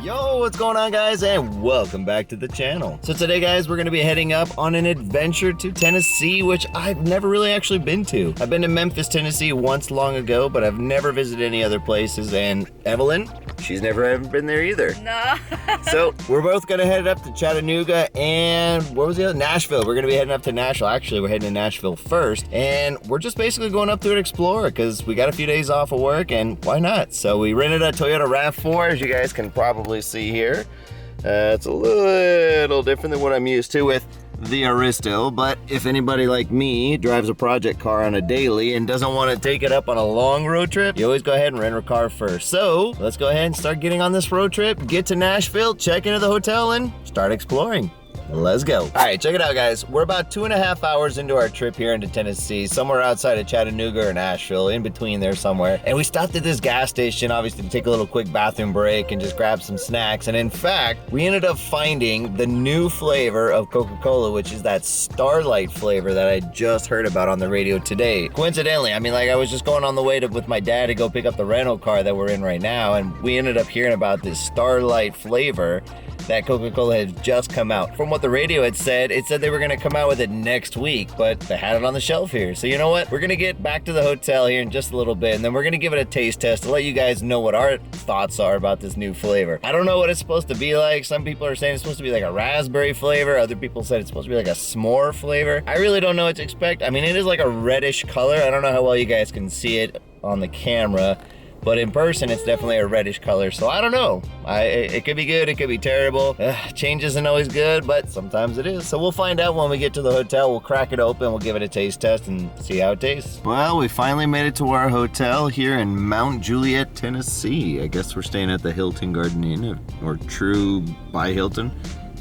Yo, what's going on, guys, and welcome back to the channel. So today, guys, we're going to be heading up on an adventure to Tennessee, which I've never really actually been to. I've been to Memphis, Tennessee once long ago, but I've never visited any other places, and Evelyn, she's never ever been there either. No. So we're both going to head up to Chattanooga and where was the other? Nashville. We're going to be heading up to Nashville. Actually, we're heading to Nashville first, and we're just basically going up to explore because we got a few days off of work, and why not? So we rented a Toyota RAV4, as you guys can probably see here. It's a little different than what I'm used to with the Aristo, but if anybody like me drives a project car on a daily and doesn't want to take it up on a long road trip, you always go ahead and rent a car first. So let's go ahead and start getting on this road trip, get to Nashville, check into the hotel, and start exploring. Let's go. All right, check it out, guys. We're about 2.5 hours into our trip here into Tennessee, somewhere outside of Chattanooga or Nashville, in between there somewhere. And we stopped at this gas station, obviously, to take a little quick bathroom break and just grab some snacks. And in fact, we ended up finding the new flavor of Coca Cola, which is that Starlight flavor that I just heard about on the radio today. Coincidentally, I mean, like, I was just going on the way with my dad to go pick up the rental car that we're in right now, and we ended up hearing about this Starlight flavor that Coca-Cola had just come out. From what the radio had said, it said they were gonna come out with it next week, but they had it on the shelf here. So you know what? We're gonna get back to the hotel here in just a little bit, and then we're gonna give it a taste test to let you guys know what our thoughts are about this new flavor. I don't know what it's supposed to be like. Some people are saying it's supposed to be like a raspberry flavor. Other people said it's supposed to be like a s'more flavor. I really don't know what to expect. I mean, it is like a reddish color. I don't know how well you guys can see it on the camera, but in person, it's definitely a reddish color, so I don't know. It could be good, it could be terrible. Change isn't always good, but sometimes it is. So we'll find out when we get to the hotel. We'll crack it open, we'll give it a taste test, and see how it tastes. Well, we finally made it to our hotel here in Mount Juliet, Tennessee. I guess we're staying at the Hilton Garden Inn, or True by Hilton.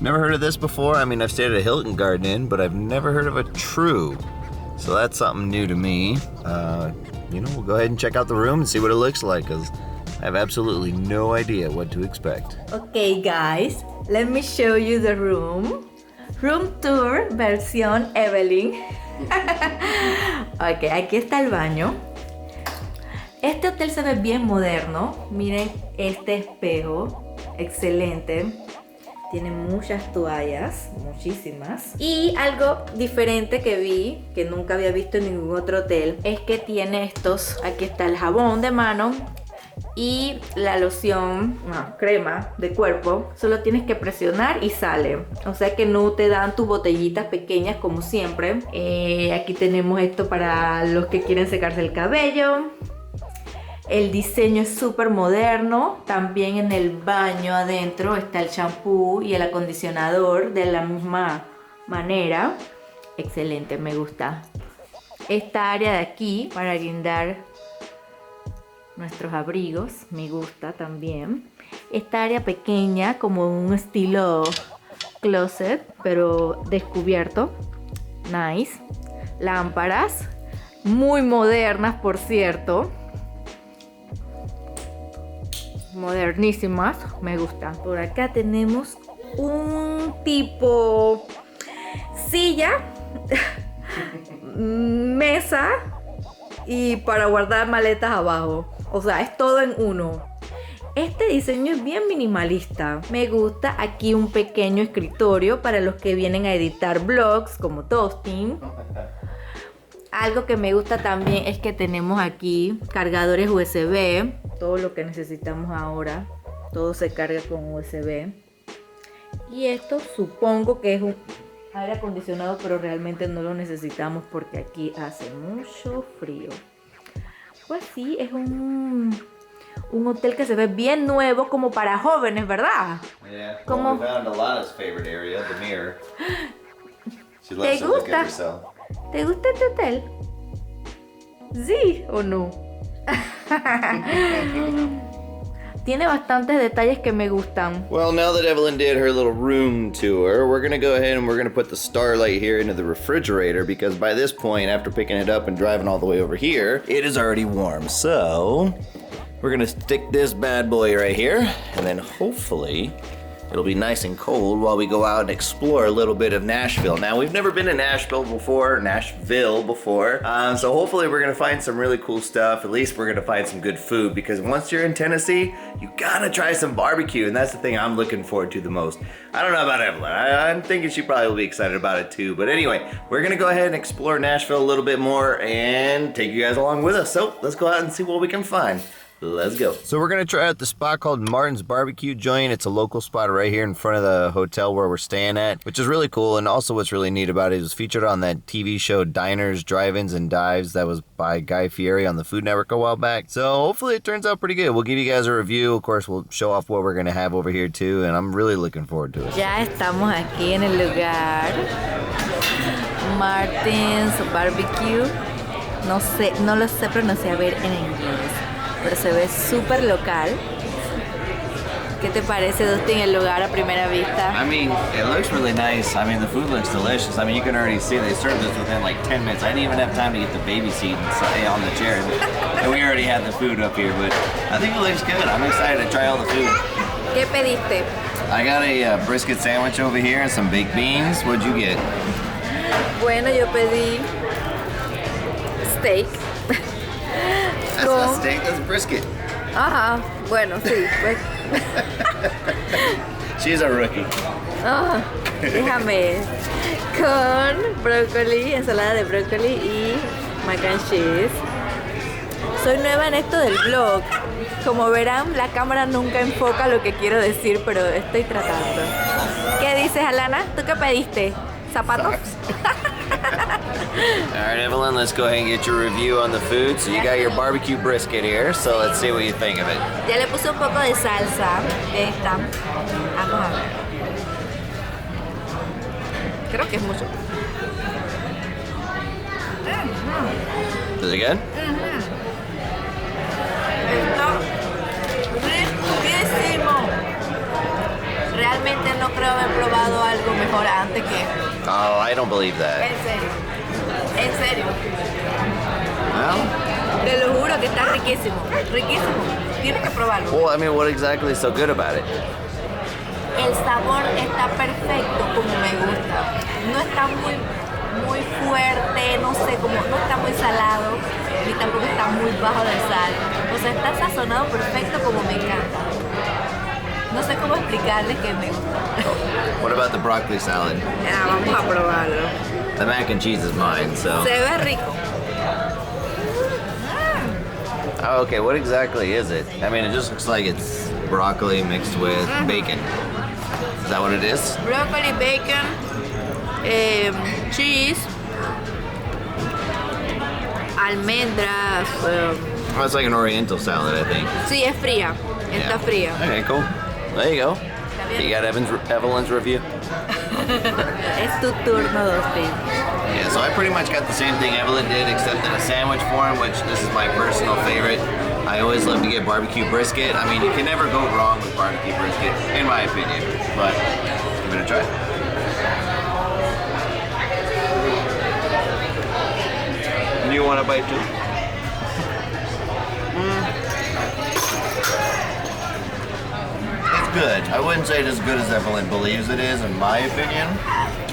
Never heard of this before. I mean, I've stayed at a Hilton Garden Inn, but I've never heard of a True. So that's something new to me. You know, we'll go ahead and check out the room and see what it looks like, because I have absolutely no idea what to expect. Okay, guys, let me show you the room. Room tour versión Evelyn. Ok, aquí está el baño. Este hotel se ve bien moderno. Miren este espejo, excelente. Tiene muchas toallas, muchísimas. Y algo diferente que vi, que nunca había visto en ningún otro hotel, es que tiene estos, aquí está el jabón de mano y la loción, crema de cuerpo. Solo tienes que presionar y sale. O sea que no te dan tus botellitas pequeñas como siempre. Aquí tenemos esto para los que quieren secarse el cabello. El diseño es súper moderno. También en el baño adentro está el champú y el acondicionador de la misma manera. Excelente, me gusta. Esta área de aquí para guindar nuestros abrigos, me gusta también. Esta área pequeña, como un estilo closet, pero descubierto. Nice. Lámparas, muy modernas, por cierto. Modernísimas, me gusta. Por acá tenemos un tipo silla, mesa y para guardar maletas abajo. O sea, es todo en uno. Este diseño es bien minimalista. Me gusta. Aquí un pequeño escritorio para los que vienen a editar vlogs como Dustin. Algo que me gusta también es que tenemos aquí cargadores USB. Todo lo que necesitamos ahora, todo se carga con USB. Y esto supongo que es un aire acondicionado, pero realmente no lo necesitamos porque aquí hace mucho frío. Pues sí, es un hotel que se ve bien nuevo, como para jóvenes, ¿verdad? Yeah, como... we found Alana's favorite area, the mirror. She ¿Te loves to look gusta? at herself. ¿Te gusta este hotel? ¿Sí o no? Tiene bastantes detalles que me gustan. Well, now that Evelyn did her little room tour, we're gonna go ahead and we're gonna put the Starlight here into the refrigerator, because by this point, after picking it up and driving all the way over here, it is already warm. So we're gonna stick this bad boy right here, and then hopefully It'll be nice and cold while we go out and explore a little bit of Nashville. Now, we've never been to Nashville before, so hopefully we're gonna find some really cool stuff. At least we're gonna find some good food, because once you're in Tennessee, you gotta try some barbecue, and that's the thing I'm looking forward to the most. I don't know about Evelyn. I'm thinking she probably will be excited about it too. But anyway, we're gonna go ahead and explore Nashville a little bit more and take you guys along with us. So let's go out and see what we can find. Let's go. So we're gonna try out the spot called Martin's Barbecue Joint. It's a local spot right here in front of the hotel where we're staying at, which is really cool. And also what's really neat about it was featured on that TV show Diners, Drive-Ins, and Dives that was by Guy Fieri on the Food Network a while back. So hopefully it turns out pretty good. We'll give you guys a review. Of course, we'll show off what we're gonna have over here too, and I'm really looking forward to it. Ya estamos aquí en el lugar. Martin's Barbecue. No lo sé pronunciar bien en inglés, pero se ve súper local. ¿Qué te parece, Dustin, el lugar a primera vista? I mean, it looks really nice. I mean, the food looks delicious. I mean, you can already see they served this within like 10 minutes. I didn't even have time to get the baby seat on the chair. And we already had the food up here, but I think it looks good. I'm excited to try all the food. ¿Qué pediste? I got a brisket sandwich over here and some baked beans. What'd you get? Bueno, yo pedí steak. That's not steak, that's brisket. Ajá, bueno, sí. Pues. She's a rookie. Oh, déjame. Con brócoli, ensalada de brócoli y mac and cheese. Soy nueva en esto del vlog. Como verán, la cámara nunca enfoca lo que quiero decir, pero estoy tratando. ¿Qué dices, Alana? ¿Tú qué pediste? ¿Zapatos? Alright, Evelyn, let's go ahead and get your review on the food. So you got your barbecue brisket here, so let's see what you think of it. Ya le puse un poco de salsa. Esta. Vamos a ver. Creo que es mucho. Is it good? Está riquísimo. Realmente no creo haber probado algo mejor antes que esto. Oh, I don't believe that. En serio. En serio. Well, Te lo juro que está riquísimo. Riquísimo. Tienes que probarlo. well, I mean, what exactly is so good about it? El sabor está perfecto como me gusta. No está muy fuerte, no sé, como no está muy salado, ni tampoco está muy bajo de sal. O sea, está sazonado perfecto como me encanta. No sé cómo explicarles que me gusta. What about the broccoli salad? Ya, vamos a probarlo. The mac and cheese is mine, so. Se ve rico. Oh, okay, what exactly is it? I mean, it just looks like it's broccoli mixed with bacon. Is that what it is? Broccoli, bacon, cheese, almendras. Oh, it's like an oriental salad, I think. Sí, es fría. Está fría. Okay, cool. There you go. You got Evelyn's review? Es tu turno, Dustin. Yeah, so I pretty much got the same thing Evelyn did, except in a sandwich form, which this is my personal favorite. I always love to get barbecue brisket. I mean, you can never go wrong with barbecue brisket, in my opinion. But I'm gonna try it. Do you want a bite too? It's good. I wouldn't say it's as good as Evelyn believes it is, in my opinion.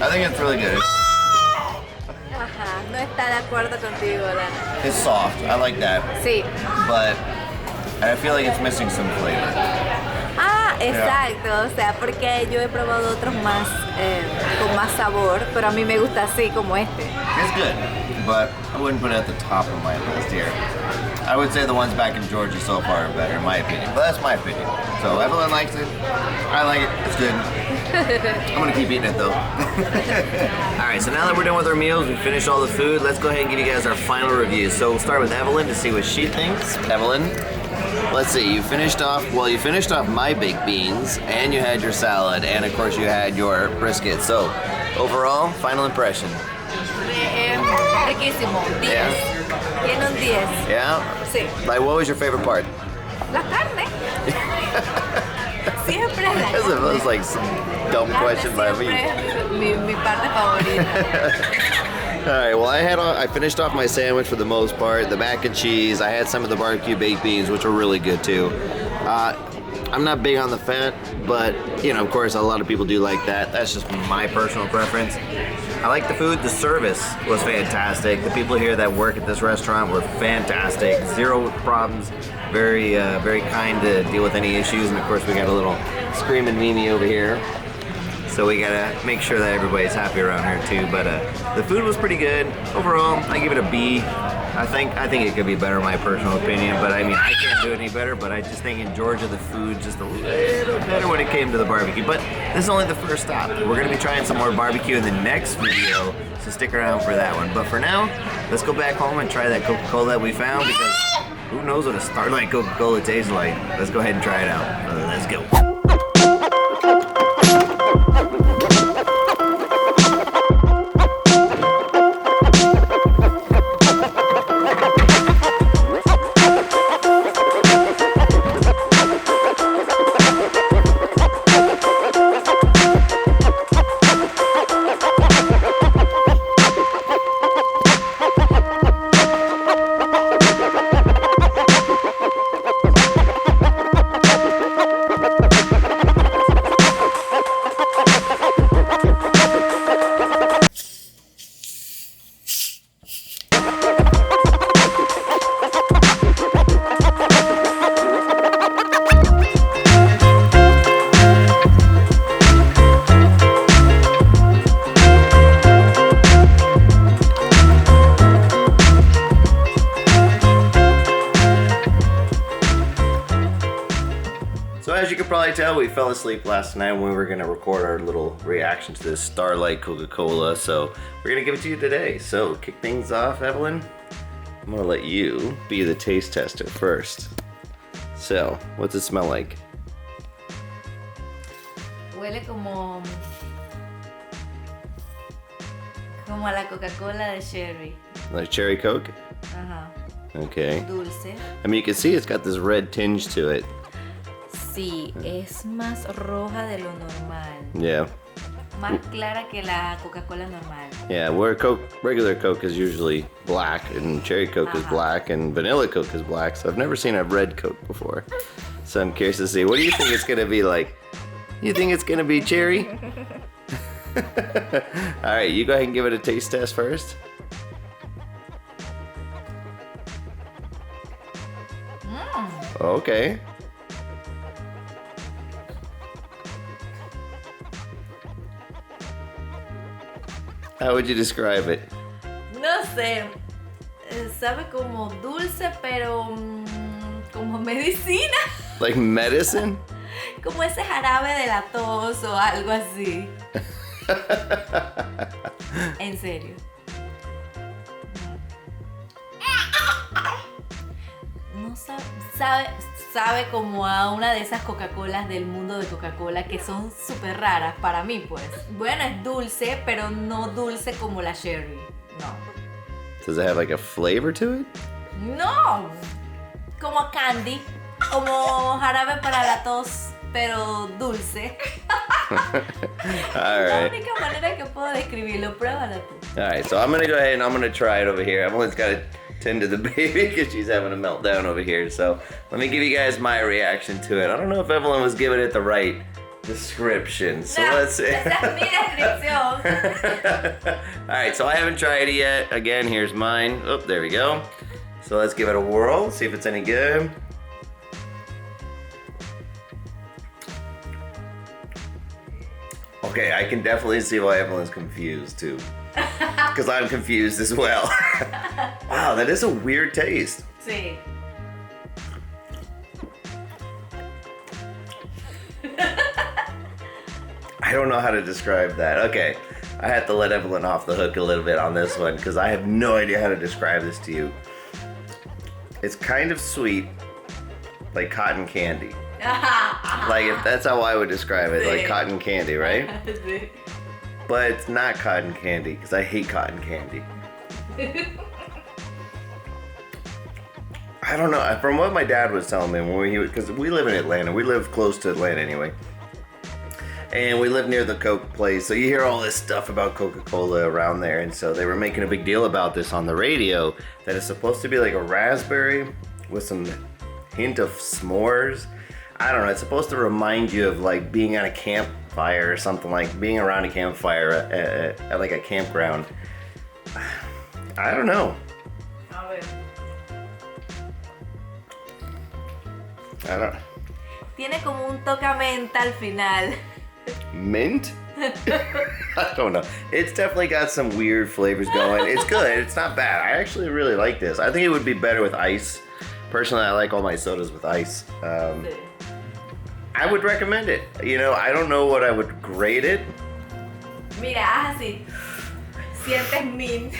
I think it's really good. Ajá, no está de acuerdo contigo, Lana. It's soft. I like that. Sí. But I feel like it's missing some flavor. Ah, exacto. O sea, porque yo he probado otros más con más sabor, pero a mí me gusta así como este. It's good, but I wouldn't put it at the top of my list here. I would say the ones back in Georgia so far are better, in my opinion. But that's my opinion. So Evelyn likes it. I like it. It's good. I'm gonna keep eating it though. Alright, so now that we're done with our meals, we finished all the food, let's go ahead and give you guys our final review. So we'll start with Evelyn to see what she thinks. Evelyn, let's see, you finished off my baked beans, and you had your salad, and of course you had your brisket. So overall, final impression. Riquísimo. 10. Yeah. Tiene un 10. Yeah? Sí. Like, what was your favorite part? La carne. Siempre la carne. That was like some dumb question by me. Mi parte favorita. Alright, well I finished off my sandwich for the most part, the mac and cheese. I had some of the barbecue baked beans, which were really good too. I'm not big on the fat, but you know, of course, a lot of people do like that. That's just my personal preference. I like the food. The service was fantastic. The people here that work at this restaurant were fantastic. Zero problems. Very, very kind to deal with any issues. And of course, we got a little screaming Mimi over here. So we gotta make sure that everybody's happy around here too. But the food was pretty good. Overall, I give it a B. I think it could be better in my personal opinion, but I mean, I can't do it any better, but I just think in Georgia the food just a little better when it came to the barbecue. But this is only the first stop. We're gonna be trying some more barbecue in the next video, so stick around for that one. But for now, let's go back home and try that Coca-Cola that we found, because who knows what a Starlight Coca Cola tastes like. Let's go ahead and try it out. Let's go. So as you can probably tell, we fell asleep last night when we were gonna record our little reaction to this Starlight Coca Cola. So we're gonna give it to you today. So kick things off, Evelyn. I'm gonna let you be the taste tester first. So, what's it smell like? Huele como a la Coca-Cola de cherry. Like cherry Coke? Ajá. Okay. Dulce. I mean, you can see it's got this red tinge to it. Sí, es más roja de lo normal. Yeah. Más clara que la Coca-Cola normal. Yeah, where regular Coke is usually black, and cherry Coke is black, and vanilla Coke is black. So I've never seen a red Coke before. So I'm curious to see. What do you think it's gonna be like? You think it's gonna be cherry? All right, you go ahead and give it a taste test first. Okay. How would you describe it? No sé. Sabe como dulce, pero como medicina. Like medicine? Como ese jarabe de la tos o algo así. En serio. No sabe como a una de esas Coca-Colas del mundo de Coca-Cola que son súper raras para mí, pues. Bueno, es dulce, pero no dulce como la cherry. No. Does it have like a flavor to it? No. Como candy. Como jarabe para la tos, pero dulce. All La right. única manera que puedo describirlo, pruébala tú. All right, so I'm gonna go ahead and I'm gonna try it over here. Evelyn's gotta tend to the baby because she's having a meltdown over here. So let me give you guys my reaction to it. I don't know if Evelyn was giving it the right description. So No, let's see. esa es mi descripción. All right, so I haven't tried it yet. Again, here's mine. Oh, there we go. So let's give it a whirl, see if it's any good. Okay, I can definitely see why Evelyn's confused too. Because I'm confused as well. Wow, that is a weird taste. Sí. I don't know how to describe that. Okay, I have to let Evelyn off the hook a little bit on this one because I have no idea how to describe this to you. It's kind of sweet, like cotton candy. Like if that's how I would describe it, like cotton candy, right? Sí. But it's not cotton candy because I hate cotton candy. I don't know. From what my dad was telling me when because we live in Atlanta, we live close to Atlanta anyway, and we live near the Coke place. So you hear all this stuff about Coca-Cola around there, and so they were making a big deal about this on the radio that it's supposed to be like a raspberry with some hint of s'mores. I don't know, it's supposed to remind you of like being on a campfire or something, like being around a campfire at like a campground. I don't know. A ver. I don't. Tiene como un toque a menta al final. Mint? I don't know. It's definitely got some weird flavors going. It's good. It's not bad. I actually really like this. I think it would be better with ice. Personally, I like all my sodas with ice. I would recommend it. You know, I don't know what I would grade it. Mira, haz así. Sientes mint.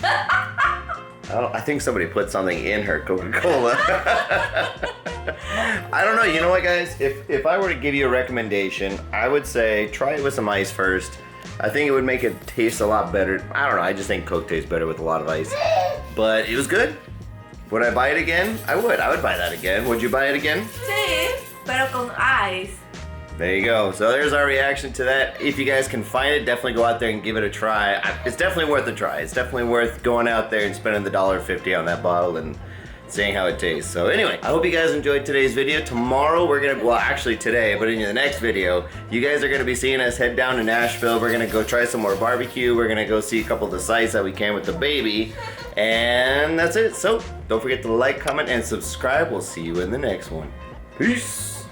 I think somebody put something in her Coca-Cola. I don't know. You know what, guys? If I were to give you a recommendation, I would say try it with some ice first. I think it would make it taste a lot better. I don't know. I just think Coke tastes better with a lot of ice. But it was good. Would I buy it again? I would. I would buy that again. Would you buy it again? Sí, pero con ice. There you go. So there's our reaction to that. If you guys can find it, definitely go out there and give it a try. It's definitely worth a try. It's definitely worth going out there and spending the $1.50 on that bottle and seeing how it tastes. So anyway, I hope you guys enjoyed today's video. Tomorrow we're gonna, well actually today, but in the next video, you guys are gonna be seeing us head down to Nashville. We're gonna go try some more barbecue. We're gonna go see a couple of the sites that we can with the baby. And that's it. So don't forget to like, comment, and subscribe. We'll see you in the next one. Peace.